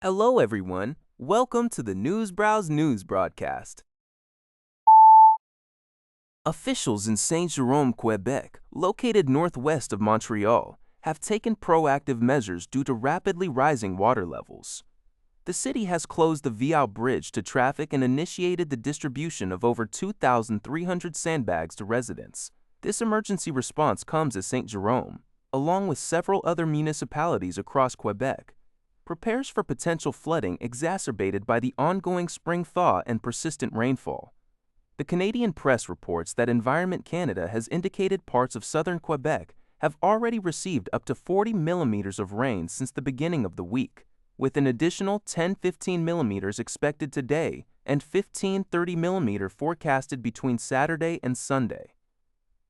Hello, everyone. Welcome to the News Browse News broadcast. Officials in St-Jérôme, Quebec, located northwest of Montreal, have taken proactive measures due to rapidly rising water levels. The city has closed the Viau Bridge to traffic and initiated the distribution of over 2,300 sandbags to residents. This emergency response comes as St-Jérôme, along with several other municipalities across Quebec, prepares for potential flooding exacerbated by the ongoing spring thaw and persistent rainfall. The Canadian press reports that Environment Canada has indicated parts of southern Quebec have already received up to 40 millimeters of rain since the beginning of the week, with an additional 10-15 millimeters expected today and 15-30 millimeter forecasted between Saturday and Sunday.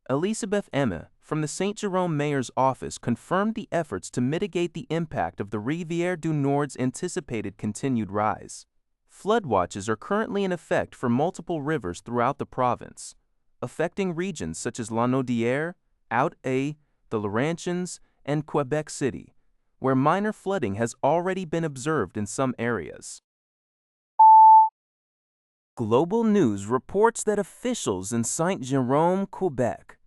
Elisabeth Emma from the St-Jérôme Mayor's office confirmed the efforts to mitigate the impact of the Rivière du Nord's anticipated continued rise. Flood watches are currently in effect for multiple rivers throughout the province, affecting regions such as Lanaudière, Haute-A, the Laurentians, and Quebec City, where minor flooding has already been observed in some areas. Global News reports that officials in St-Jérôme, Quebec,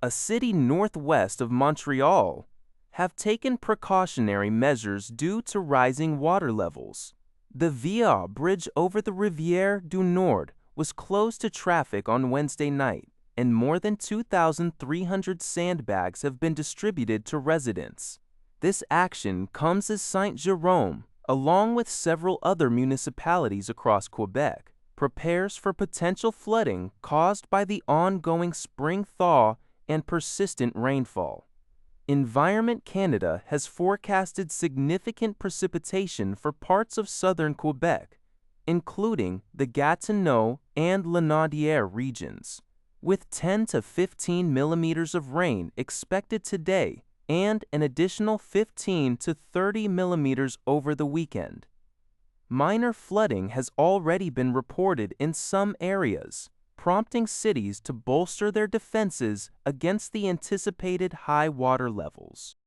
a city northwest of Montreal, have taken precautionary measures due to rising water levels. The Viau Bridge over the Rivière du Nord was closed to traffic on Wednesday night, and more than 2,300 sandbags have been distributed to residents. This action comes as St-Jérôme, along with several other municipalities across Quebec, prepares for potential flooding caused by the ongoing spring thaw and persistent rainfall. Environment Canada has forecasted significant precipitation for parts of southern Quebec, including the Gatineau and Lanaudière regions, with 10 to 15 millimeters of rain expected today and an additional 15 to 30 millimeters over the weekend. Minor flooding has already been reported in some areas, prompting cities to bolster their defenses against the anticipated high water levels.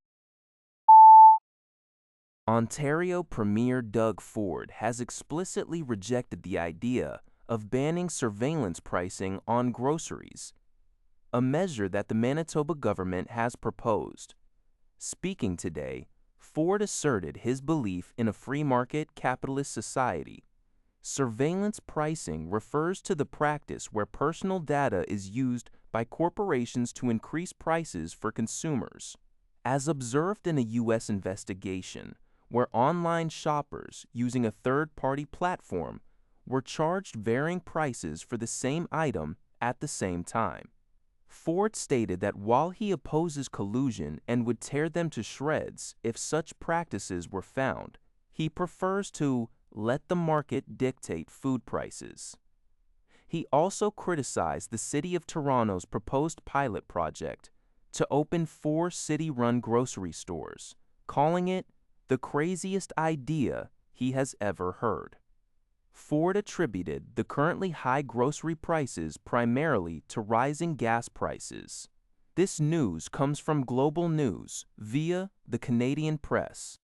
Ontario Premier Doug Ford has explicitly rejected the idea of banning surveillance pricing on groceries, a measure that the Manitoba government has proposed. Speaking today, Ford asserted his belief in a free market capitalist society. Surveillance pricing refers to the practice where personal data is used by corporations to increase prices for consumers, as observed in a U.S. investigation where online shoppers using a third-party platform were charged varying prices for the same item at the same time. Ford stated that while he opposes collusion and would tear them to shreds if such practices were found, he prefers to let the market dictate food prices. He also criticized the City of Toronto's proposed pilot project to open 4 city-run grocery stores, calling it the craziest idea he has ever heard. Ford attributed the currently high grocery prices primarily to rising gas prices. This news comes from Global News via the Canadian press.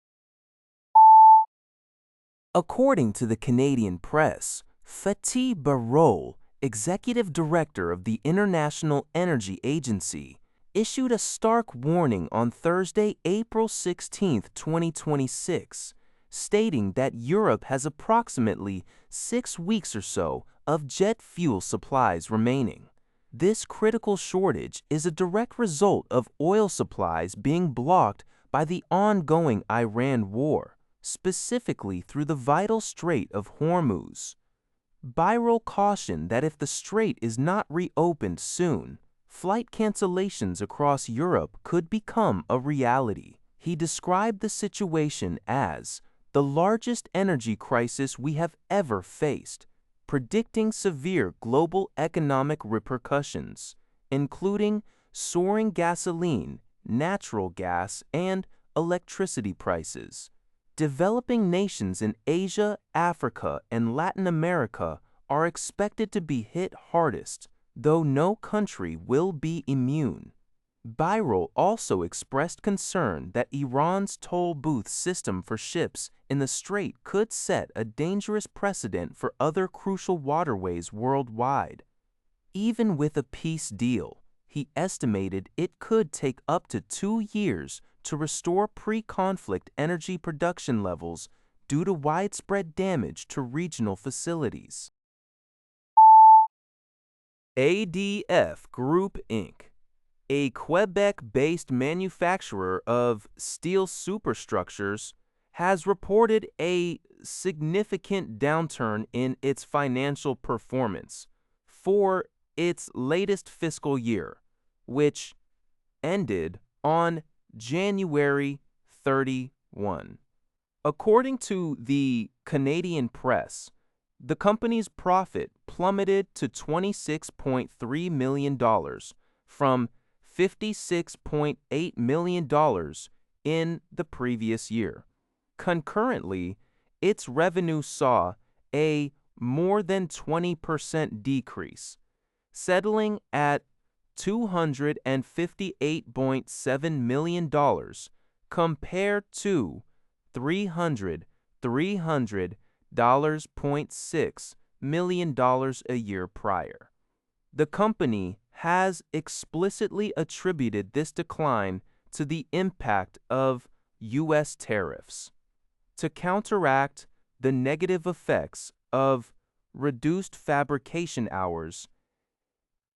According to the Canadian press, Fatih Birol, executive director of the International Energy Agency, issued a stark warning on Thursday, April 16, 2026, stating that Europe has approximately 6 weeks or so of jet fuel supplies remaining. This critical shortage is a direct result of oil supplies being blocked by the ongoing Iran war, specifically through the vital Strait of Hormuz. Birol cautioned that if the strait is not reopened soon, flight cancellations across Europe could become a reality. He described the situation as the largest energy crisis we have ever faced, predicting severe global economic repercussions, including soaring gasoline, natural gas, and electricity prices. Developing nations in Asia, Africa, and Latin America are expected to be hit hardest, though no country will be immune. Birol also expressed concern that Iran's toll booth system for ships in the strait could set a dangerous precedent for other crucial waterways worldwide. Even with a peace deal, he estimated it could take up to 2 years to restore pre-conflict energy production levels due to widespread damage to regional facilities. ADF Group Inc., a Quebec-based manufacturer of steel superstructures, has reported a significant downturn in its financial performance for its latest fiscal year, which ended on January 31. According to the Canadian press, the company's profit plummeted to $26.3 million from $56.8 million in the previous year. Concurrently, its revenue saw a more than 20% decrease, settling at $258.7 million compared to $300.6 million a year prior. The company has explicitly attributed this decline to the impact of U.S. tariffs. To counteract the negative effects of reduced fabrication hours,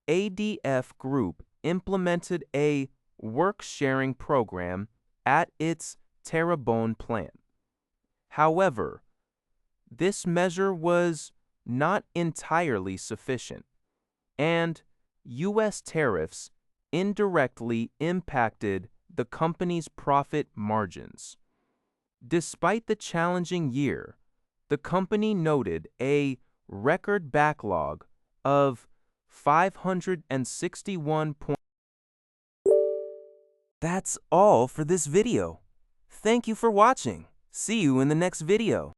ADF Group implemented a work-sharing program at its Terrebonne plant. However, this measure was not entirely sufficient, and U.S. tariffs indirectly impacted the company's profit margins. Despite the challenging year, the company noted a record backlog of 561. That's all for this video. Thank you for watching. See you in the next video.